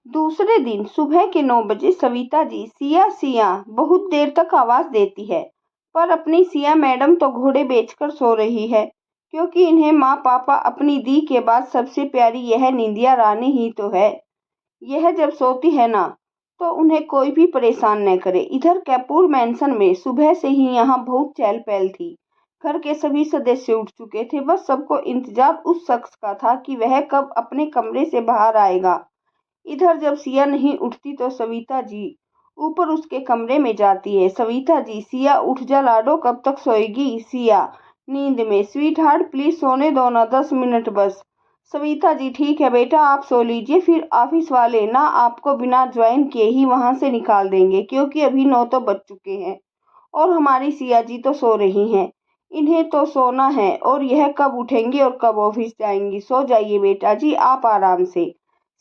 दूसरे दिन सुबह के 9 बजे सविता जी सिया सिया बहुत देर तक आवाज देती है, पर अपनी सिया मैडम तो घोड़े बेचकर सो रही है, क्योंकि इन्हें माँ पापा अपनी दी के बाद सबसे प्यारी यह निंदिया रानी ही तो है। यह जब सोती है ना, तो उन्हें कोई भी परेशान न करे। इधर कैपूर मैंसन में सुबह से ही यहाँ बहुत चहल पहल थी। घर के सभी सदस्य उठ चुके थे, बस सबको इंतजार उस शख्स का था कि वह कब अपने कमरे से बाहर आएगा। इधर जब सिया नहीं उठती तो सविता जी ऊपर उसके कमरे में जाती है। सविता जी, सिया उठ जा लाडो, कब तक सोएगी? सिया नींद में, स्वीट हार्ट प्लीज सोने दो ना, 10 मिनट बस। सविता जी, ठीक है बेटा, आप सो लीजिए, फिर ऑफिस वाले ना आपको बिना ज्वाइन किए ही वहां से निकाल देंगे, क्योंकि अभी 9 तो बज चुके हैं और हमारी सिया जी तो सो रही हैं। इन्हें तो सोना है और यह कब उठेंगी और कब ऑफिस जाएंगी। सो जाइए बेटा जी, आप आराम से।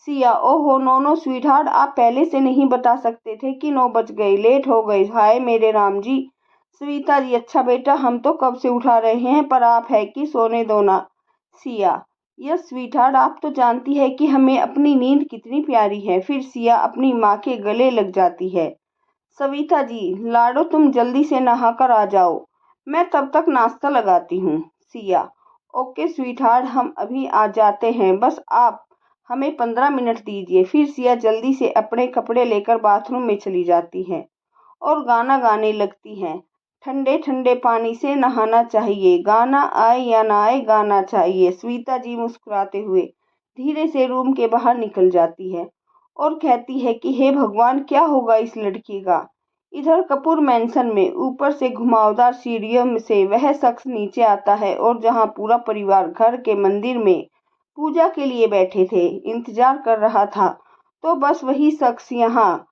सिया, ओहो नो नो स्वीट हार्ट, आप पहले से नहीं बता सकते थे कि 9 बज गए, लेट हो गए, हाय मेरे राम जी। सविता जी, अच्छा बेटा, हम तो कब से उठा रहे हैं, पर आप है कि सोने दो ना। सिया, यस स्वीट हार्ट, आप तो जानती है कि हमें अपनी नींद कितनी प्यारी है। फिर सिया अपनी माँ के गले लग जाती है। सविता जी, लाडो तुम जल्दी से नहाकर आ जाओ, मैं तब तक नाश्ता लगाती हूँ। सिया, ओके स्वीट हार्ट, हम अभी आ जाते हैं, बस आप हमें 15 मिनट दीजिए। फिर सिया जल्दी से अपने कपड़े लेकर बाथरूम में चली जाती है और गाना गाने लगती है। ठंडे ठंडे पानी से नहाना चाहिए, गाना आए या ना आए गाना चाहिए। स्वीता जी मुस्कुराते हुए धीरे से रूम के बाहर निकल जाती है और कहती है कि हे भगवान, क्या होगा इस लड़की का। इधर कपूर मैंसन में ऊपर से घुमावदार सीढ़ियों से वह शख्स नीचे आता है और जहां पूरा परिवार घर के मंदिर में पूजा के लिए बैठे थे, इंतजार कर रहा था, तो बस वही शख्स यहाँ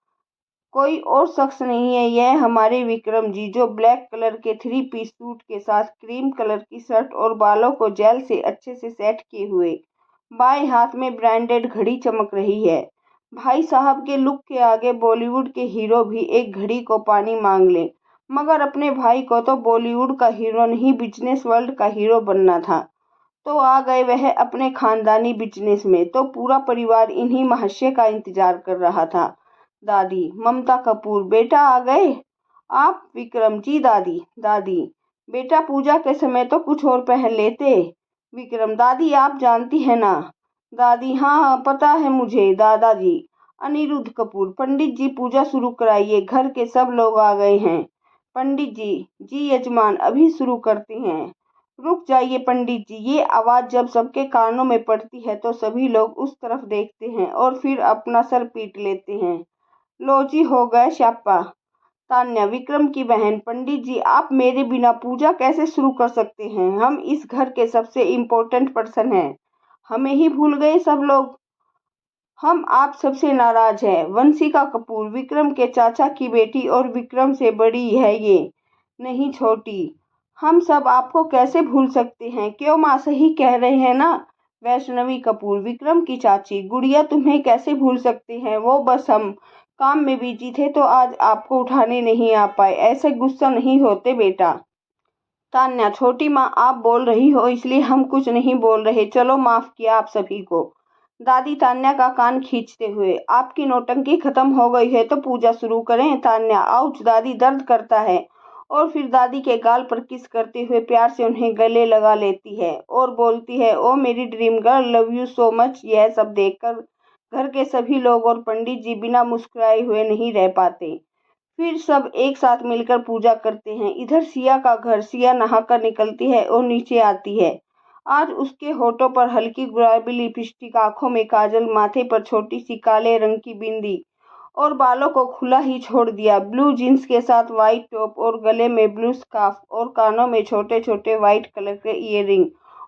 कोई और शख्स नहीं है। यह हमारे विक्रम जी, जो ब्लैक कलर के 3 पीस सूट के साथ क्रीम कलर की शर्ट और बालों को जेल से अच्छे से सेट किए हुए बाएं हाथ में ब्रांडेड घड़ी चमक रही है। भाई साहब के लुक के आगे बॉलीवुड के हीरो भी एक घड़ी को पानी मांग ले, मगर अपने भाई को तो बॉलीवुड का हीरो नहीं, बिजनेस वर्ल्ड का हीरो बनना था। तो आ गए वह अपने खानदानी बिजनेस में, तो पूरा परिवार इन्हीं महाशय का इंतजार कर रहा था। दादी ममता कपूर, बेटा आ गए आप? विक्रम जी, दादी दादी बेटा पूजा के समय तो कुछ और पहन लेते। विक्रम, दादी आप जानती है ना। दादी, हाँ हाँ पता है मुझे दादाजी। अनिरुद्ध कपूर, पंडित जी पूजा शुरू कराइए, घर के सब लोग आ गए हैं। पंडित जी, जी यजमान अभी शुरू करते हैं। रुक जाइए पंडित जी। ये आवाज जब सबके कानों में पड़ती है तो सभी लोग उस तरफ देखते हैं और फिर अपना सर पीट लेते हैं। लो जी, हो गए श्यापा। तान्या, विक्रम की बहन, पंडित जी आप मेरे बिना पूजा कैसे शुरू कर सकते हैं? हम इस घर के सबसे इम्पोर्टेंट पर्सन हैं, हमें ही भूल गए सब लोग। हम आप सबसे नाराज हैं। वंशिका कपूर, विक्रम के चाचा की बेटी और विक्रम से बड़ी है ये, नहीं छोटी। हम सब आपको कैसे भूल सकते हैं? क्यों माँ, सही कह रहे हैं ना। वैष्णवी कपूर, विक्रम की चाची, गुड़िया तुम्हें कैसे भूल सकते हैं, वो बस हम काम में बिजी थे तो आज आपको उठाने नहीं आ पाए, ऐसे गुस्सा नहीं होते बेटा। तान्या, छोटी माँ आप बोल रही हो इसलिए हम कुछ नहीं बोल रहे, चलो माफ किया आप सभी को। दादी तान्या का कान खींचते हुए, आपकी नौटंकी खत्म हो गई है तो पूजा शुरू करें। तान्या, आउच दादी, दर्द करता है। और फिर दादी के गाल पर किस करते हुए प्यार से उन्हें गले लगा लेती है और बोलती है, ओ मेरी dream girl, love you so much. यह सब देखकर घर के सभी लोग और पंडित जी बिना मुस्कुराए हुए नहीं रह पाते। फिर सब एक साथ मिलकर पूजा करते हैं। इधर सिया का घर, सिया नहाकर निकलती है और नीचे आती है। आज उसके होठों पर हल्की गुलाबी लिपस्टिक, आंखों में काजल, माथे पर छोटी सी काले रंग की बिंदी और बालों को खुला ही छोड़ दिया। ब्लू जींस के साथ व्हाइट टॉप और गले में ब्लू स्कार्फ और कानों में छोटे छोटे व्हाइट कलर के ईयरिंग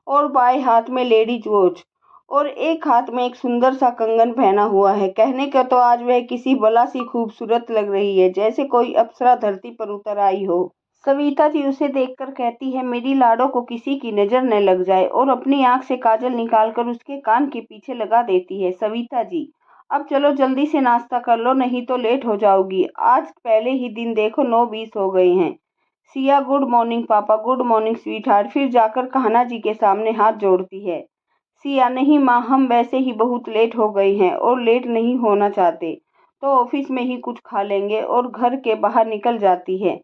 और बाएं हाथ में लेडीज वॉच और एक हाथ में एक सुंदर सा कंगन पहना हुआ है। कहने का तो आज वह किसी बला सी खूबसूरत लग रही है, जैसे कोई अप्सरा धरती पर उतर आई हो। सविता जी उसे देखकर कहती है, मेरी लाडो को किसी की नजर न लग जाए, और अपनी आंख से काजल निकालकर उसके कान के पीछे लगा देती है। सविता जी, अब चलो जल्दी से नाश्ता कर लो, नहीं तो लेट हो जाओगी। आज पहले ही दिन देखो 9:20 हो गए हैं। सिया, गुड मॉर्निंग पापा, गुड मॉर्निंग स्वीट हार्ट। फिर जाकर कान्हा जी के सामने हाथ जोड़ती है। सिया, नहीं माँ, हम वैसे ही बहुत लेट हो गए हैं और लेट नहीं होना चाहते, तो ऑफिस में ही कुछ खा लेंगे, और घर के बाहर निकल जाती है।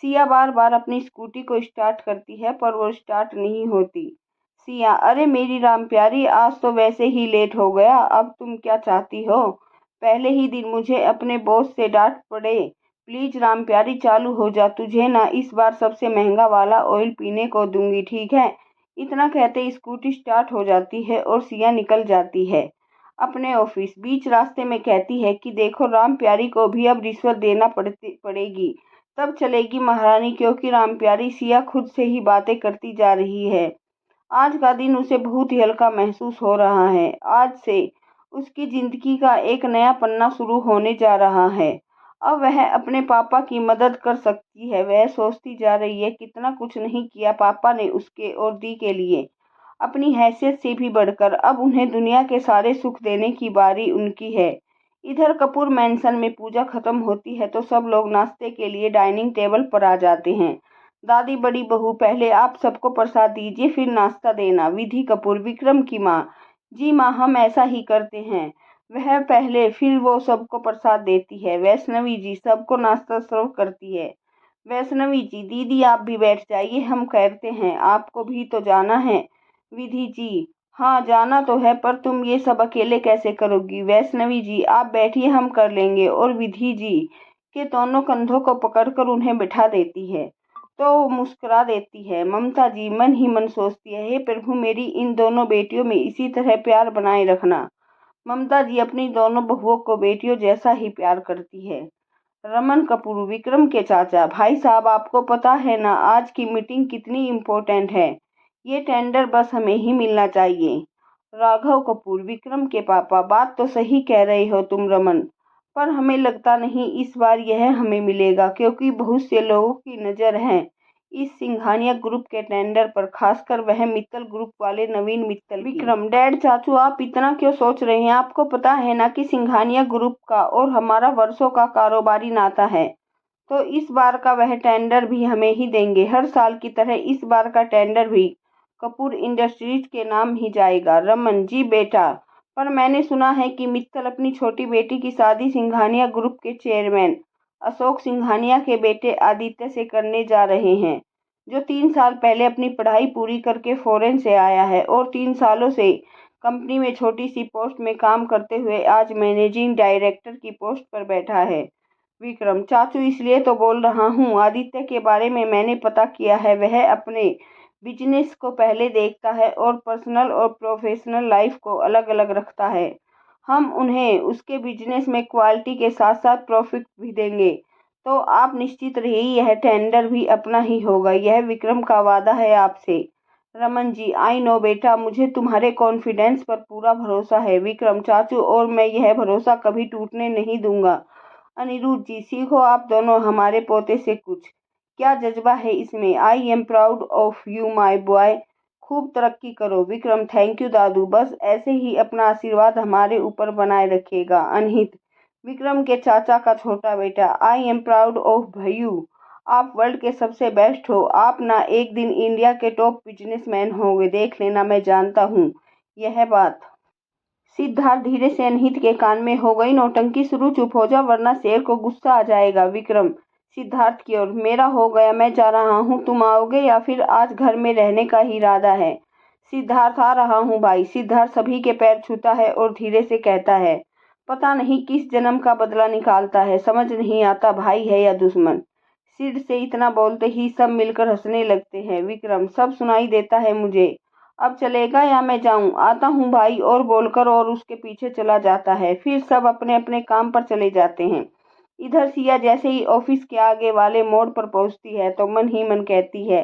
सिया बार बार अपनी स्कूटी को स्टार्ट करती है पर वो स्टार्ट नहीं होती। सिया, अरे मेरी राम प्यारी, आज तो वैसे ही लेट हो गया, अब तुम क्या चाहती हो? पहले ही दिन मुझे अपने बॉस से डांट पड़े। प्लीज राम प्यारी, चालू हो जा, तुझे ना इस बार सबसे महंगा वाला ऑयल पीने को दूंगी, ठीक है? इतना कहते स्कूटी स्टार्ट हो जाती है और सिया निकल जाती है अपने ऑफिस। बीच रास्ते में कहती है कि देखो, राम प्यारी को भी अब रिश्वत देना पड़ेगी, तब चलेगी महारानी, क्योंकि राम प्यारी, सिया खुद से ही बातें करती जा रही है। आज का दिन उसे बहुत ही हल्का महसूस हो रहा है। आज से उसकी जिंदगी का एक नया पन्ना शुरू होने जा रहा है। अब वह अपने पापा की मदद कर सकती है। वह सोचती जा रही है, कितना कुछ नहीं किया पापा ने उसके और दी के लिए। अपनी हैसियत से भी बढ़कर अब उन्हें दुनिया के सारे सुख देने की बारी उनकी है। इधर कपूर मैंशन में पूजा खत्म होती है तो सब लोग नाश्ते के लिए डाइनिंग टेबल पर आ जाते हैं। दादी, बड़ी बहू, पहले आप सबको प्रसाद दीजिए, फिर नाश्ता देना। विधि कपूर, विक्रम की माँ, जी माँ, हम ऐसा ही करते हैं। वह पहले, फिर वो सबको प्रसाद देती है। वैष्णवी जी सबको नाश्ता सर्व करती है। वैष्णवी जी, दीदी आप भी बैठ जाइए, हम कहते हैं, आपको भी तो जाना है। विधि जी, हाँ जाना तो है, पर तुम ये सब अकेले कैसे करोगी? वैष्णवी जी, आप बैठिए, हम कर लेंगे। और विधि जी के दोनों कंधों को पकड़कर उन्हें बिठा देती है तो मुस्कुरा देती है। ममता जी मन ही मन सोचती है, हे प्रभु, मेरी इन दोनों बेटियों में इसी तरह प्यार बनाए रखना। ममता जी अपनी दोनों बहुओं को बेटियों जैसा ही प्यार करती है। रमन कपूर, विक्रम के चाचा, भाई साहब, आपको पता है ना आज की मीटिंग कितनी इम्पोर्टेंट है? ये टेंडर बस हमें ही मिलना चाहिए। राघव कपूर, विक्रम के पापा, बात तो सही कह रहे हो तुम रमन, पर हमें लगता नहीं इस बार यह हमें मिलेगा, क्योंकि बहुत से लोगों की नज़र है इस सिंघानिया ग्रुप के टेंडर पर, खासकर वह मित्तल ग्रुप वाले नवीन मित्तल। विक्रम, डैड, चाचू, आप इतना क्यों सोच रहे हैं? आपको पता है ना कि सिंघानिया ग्रुप का और हमारा वर्षों का कारोबारी नाता है, तो इस बार का वह टेंडर भी हमें ही देंगे। हर साल की तरह इस बार का टेंडर भी कपूर इंडस्ट्रीज के नाम ही जाएगा। रमन जी बेटा, पर मैंने सुना है कि मित्तल अपनी छोटी बेटी की शादी सिंघानिया ग्रुप के चेयरमैन अशोक सिंघानिया के बेटे आदित्य से करने जा रहे हैं, जो 3 साल पहले अपनी पढ़ाई पूरी करके फॉरेन से आया है और 3 सालों से कंपनी में छोटी सी पोस्ट में काम करते हुए आज मैनेजिंग डायरेक्टर की पोस्ट पर बैठा है। विक्रम, चाचू, इसलिए तो बोल रहा हूँ, आदित्य के बारे में मैंने पता किया है। वह अपने बिजनेस को पहले देखता है और पर्सनल और प्रोफेशनल लाइफ को अलग अलग रखता है। हम उन्हें उसके बिजनेस में क्वालिटी के साथ साथ प्रॉफिट भी देंगे, तो आप निश्चित रहिए, यह टेंडर भी अपना ही होगा। यह विक्रम का वादा है आपसे। रमन जी, आई नो बेटा, मुझे तुम्हारे कॉन्फिडेंस पर पूरा भरोसा है। विक्रम, चाचू, और मैं यह भरोसा कभी टूटने नहीं दूंगा। अनिरुद्ध जी, सीखो आप दोनों हमारे पोते से कुछ। क्या जज्बा है इसमें। I am proud of you my boy. खूब तरक्की करो। विक्रम, थैंक यू दादू, बस ऐसे ही अपना आशीर्वाद हमारे ऊपर बनाए रखिएगा। अनहित, विक्रम के चाचा का छोटा बेटा, I am proud of Bhaiyu, आप वर्ल्ड के सबसे बेस्ट हो। आप ना एक दिन इंडिया के टॉप बिजनेसमैन होंगे, देख लेना, मैं जानता हूँ यह बात। सिद्धार्थ धीरे से अनहित के कान में, हो गई नौटंकी शुरू, चुप हो जा वरना शेर को गुस्सा आ जाएगा। विक्रम सिद्धार्थ की ओर, मेरा हो गया, मैं जा रहा हूँ, तुम आओगे या फिर आज घर में रहने का ही इरादा है? सिद्धार्थ, आ रहा हूँ भाई। सिद्धार्थ सभी के पैर छूता है और धीरे से कहता है, पता नहीं किस जन्म का बदला निकालता है, समझ नहीं आता भाई है या दुश्मन। सिर से इतना बोलते ही सब मिलकर हंसने लगते हैं। विक्रम, सब सुनाई देता है मुझे, अब चलेगा या मैं जाऊं? आता हूं भाई, और बोलकर और उसके पीछे चला जाता है। फिर सब अपने अपने काम पर चले जाते हैं। इधर सिया जैसे ही ऑफिस के आगे वाले मोड़ पर पहुंचती है तो मन ही मन कहती है,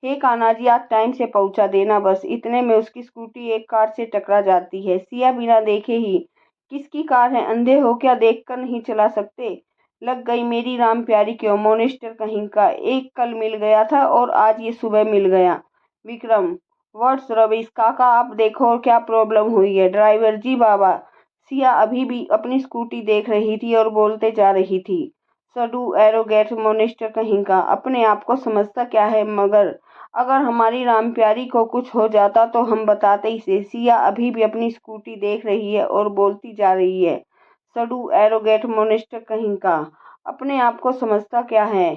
हे कान्हा जी, आज टाइम से पहुंचा देना बस। इतने में उसकी स्कूटी एक कार से टकरा जाती है। सिया बिना देखे ही, किसकी कार है, अंधे हो क्या, देख कर नहीं चला सकते? लग गई मेरी राम प्यारी क्यों, मोनिस्टर कहीं का, एक कल मिल गया था और आज ये सुबह मिल गया। विक्रम, व्हाट्स रविश काका, आप देखो और क्या प्रॉब्लम हुई है? ड्राइवर जी बाबा। सिया अभी भी अपनी स्कूटी देख रही थी और बोलते जा रही थी, सडू एरोगेट मोनिस्टर कहीं का, अपने आप को समझता क्या है, मगर अगर हमारी राम प्यारी को कुछ हो जाता तो हम बताते इसे। सिया अभी भी अपनी स्कूटी देख रही है और बोलती जा रही है, सडू एरोगेट मोनेस्टर कहीं का, अपने आप को समझता क्या है।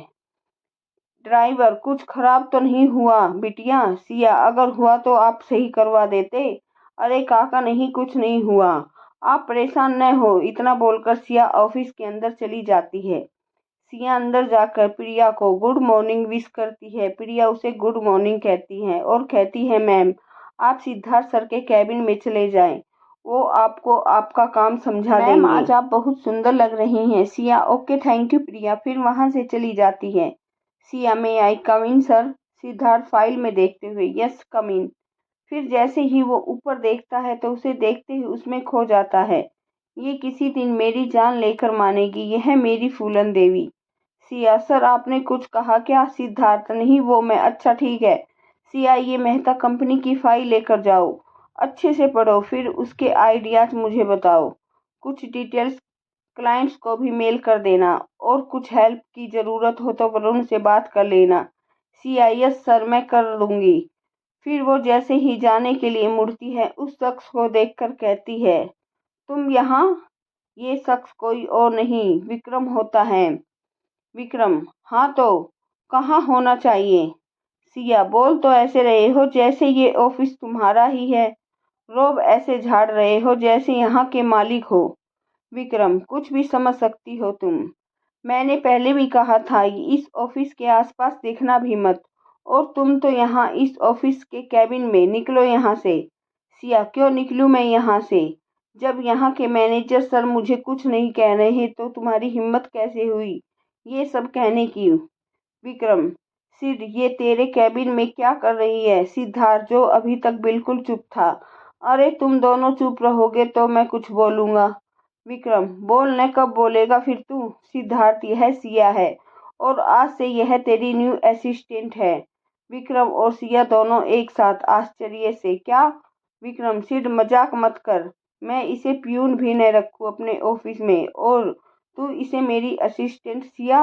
ड्राइवर, कुछ खराब तो नहीं हुआ बिटिया? सिया, अगर हुआ तो आप सही करवा देते। अरे काका, नहीं, कुछ नहीं हुआ, आप परेशान न हो। इतना बोलकर सिया ऑफिस के अंदर चली जाती है। सिया अंदर जाकर प्रिया को गुड मॉर्निंग विश करती है। प्रिया उसे गुड मॉर्निंग कहती है और कहती है, मैम आप सिद्धार्थ सर के कैबिन में चले जाएं, वो आपको आपका काम समझा देंगे। मैम, आज आप बहुत सुंदर लग रही हैं। सिया, ओके थैंक यू प्रिया, फिर वहां से चली जाती है। सिया, में आई कम इन सर? सिद्धार्थ फाइल में देखते हुए, यस कम इन। फिर जैसे ही वो ऊपर देखता है तो उसे देखते ही उसमें खो जाता है। ये किसी दिन मेरी जान लेकर मानेगी, यह है मेरी फूलन देवी। सिया, सर आपने कुछ कहा क्या? सिद्धार्थ, नहीं वो मैं, अच्छा ठीक है। सिया, ये मेहता कंपनी की फाइल लेकर जाओ, अच्छे से पढ़ो, फिर उसके आइडियाज मुझे बताओ। कुछ डिटेल्स क्लाइंट्स को भी मेल कर देना, और कुछ हेल्प की ज़रूरत हो तो वरुण से बात कर लेना। सिया, यस सर, मैं कर दूंगी। फिर वो जैसे ही जाने के लिए मुड़ती है, उस शख्स को देखकर कहती है, तुम यहाँ? ये शख्स कोई और नहीं, विक्रम होता है। विक्रम? हाँ तो कहाँ होना चाहिए? सिया, बोल तो ऐसे रहे हो जैसे ये ऑफिस तुम्हारा ही है, रोब ऐसे झाड़ रहे हो जैसे यहाँ के मालिक हो। विक्रम, कुछ भी समझ सकती हो तुम। मैंने पहले भी कहा था इस ऑफिस के आसपास देखना भी मत, और तुम तो यहाँ इस ऑफिस के कैबिन में, निकलो यहाँ से। सिया, क्यों निकलूं मैं यहाँ से? जब यहाँ के मैनेजर सर मुझे कुछ नहीं कह रहे तो तुम्हारी हिम्मत कैसे हुई ये सब कहने की? विक्रम, सिड ये तेरे कैबिन में क्या कर रही है? सिद्धार्थ, जो अभी तक बिल्कुल चुप था, अरे तुम दोनों चुप रहोगे तो मैं कुछ बोलूंगा। विक्रम, बोलने कब बोलेगा फिर तू? सिद्धार्थ, यह सिया है और आज से यह तेरी न्यू असिस्टेंट है। विक्रम और सिया दोनों एक साथ आश्चर्य से, क्या? विक्रम, सिड मजाक मत कर, मैं इसे प्यून भी न रखूं अपने ऑफिस में, और तू इसे मेरी असिस्टेंट? सिया,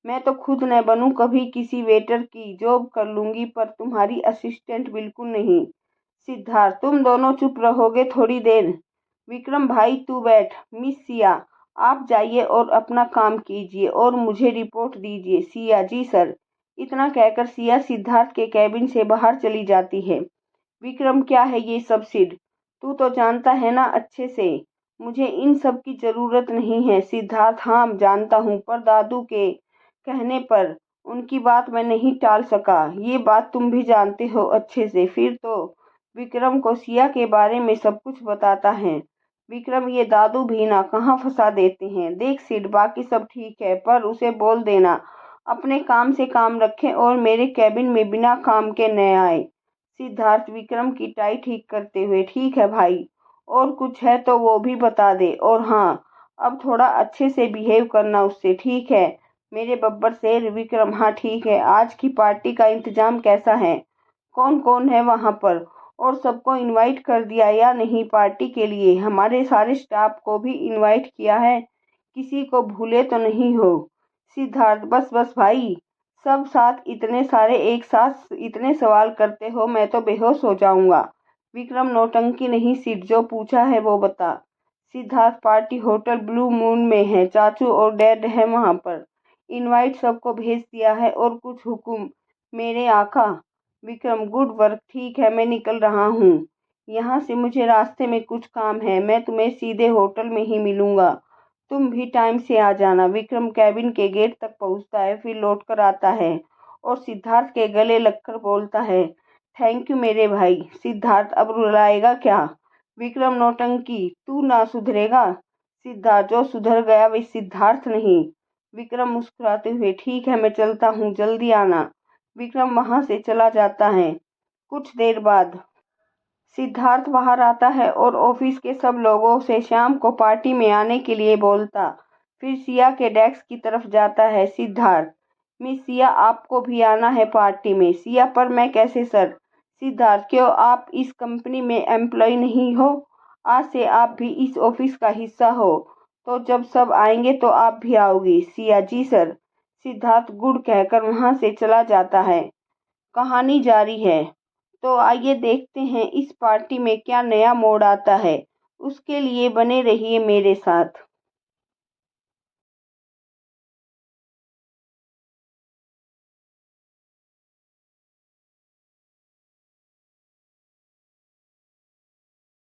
मैं तो खुद न बनूं, कभी किसी वेटर की जॉब कर लूंगी, पर तुम्हारी असिस्टेंट बिल्कुल नहीं। सिद्धार्थ, तुम दोनों चुप रहोगे थोड़ी देर? विक्रम भाई तू बैठ। मिस सिया, आप जाइए और अपना काम कीजिए और मुझे रिपोर्ट दीजिए। सिया, जी सर। इतना कहकर सिया सिद्धार्थ के कैबिन से बाहर चली जाती है। विक्रम, क्या है ये सब सिड? तू तो जानता है ना अच्छे से, मुझे इन सब की जरूरत नहीं है। सिद्धार्थ, हाँ जानता हूँ, पर दादू के कहने पर उनकी बात मैं नहीं टाल सका, ये बात तुम भी जानते हो अच्छे से। फिर तो विक्रम को सिया के बारे में सब कुछ बताता है। विक्रम, ये दादू भी ना कहाँ फंसा देते हैं। देख सिड, बाकी सब ठीक है, पर उसे बोल देना अपने काम से काम रखें और मेरे कैबिन में बिना काम के न आए। सिद्धार्थ विक्रम की टाई ठीक करते हुए, ठीक है भाई, और कुछ है तो वो भी बता दे, और हाँ, अब थोड़ा अच्छे से बिहेव करना उससे, ठीक है मेरे बब्बर शेर? विक्रम, हाँ ठीक है। आज की पार्टी का इंतजाम कैसा है? कौन कौन है वहां पर, और सबको इनवाइट कर दिया या नहीं पार्टी के लिए? हमारे सारे स्टाफ को भी इनवाइट किया है, किसी को भूले तो नहीं हो? सिद्धार्थ, बस बस भाई, सब साथ इतने सारे एक साथ इतने सवाल करते हो, मैं तो बेहोश हो जाऊंगा। विक्रम, नौटंकी नहीं सिड, जो पूछा है वो बता। Siddharth, party hotel blue moon में है, चाचू और डैड है वहां पर, इनवाइट सबको भेज दिया है, और कुछ हुक्म मेरे आका? विक्रम, गुड वर्क, ठीक है मैं निकल रहा हूँ यहाँ से, मुझे रास्ते में कुछ काम है, मैं तुम्हें सीधे होटल में ही मिलूंगा, तुम भी टाइम से आ जाना। विक्रम कैबिन के गेट तक पहुंचता है, फिर लौट कर आता है और सिद्धार्थ के गले लगकर बोलता है, थैंक यू मेरे भाई। सिद्धार्थ, अब रुलाएगा क्या? विक्रम, नौटंकी, तू ना सुधरेगा? सिद्धार्थ, जो सुधर गया वे सिद्धार्थ नहीं। विक्रम मुस्कुराते हुए, ठीक है मैं चलता हूँ, जल्दी आना। विक्रम वहां से चला जाता है। कुछ देर बाद सिद्धार्थ बाहर आता है और ऑफिस के सब लोगों से शाम को पार्टी में आने के लिए बोलता, फिर सिया के डेस्क की तरफ जाता है। सिद्धार्थ, मिस सिया आपको भी आना है पार्टी में? सिया, पर मैं कैसे सर? सिद्धार्थ, क्यों आप इस कंपनी में एम्प्लॉय नहीं हो? आज से आप भी इस ऑफिस का हिस्सा हो, तो जब सब आएंगे तो आप भी आओगी। सिया, जी सर। सिद्धार्थ गुड कहकर वहां से चला जाता है। कहानी जारी है। तो आइए देखते हैं इस पार्टी में क्या नया मोड़ आता है। उसके लिए बने रहिए मेरे साथ।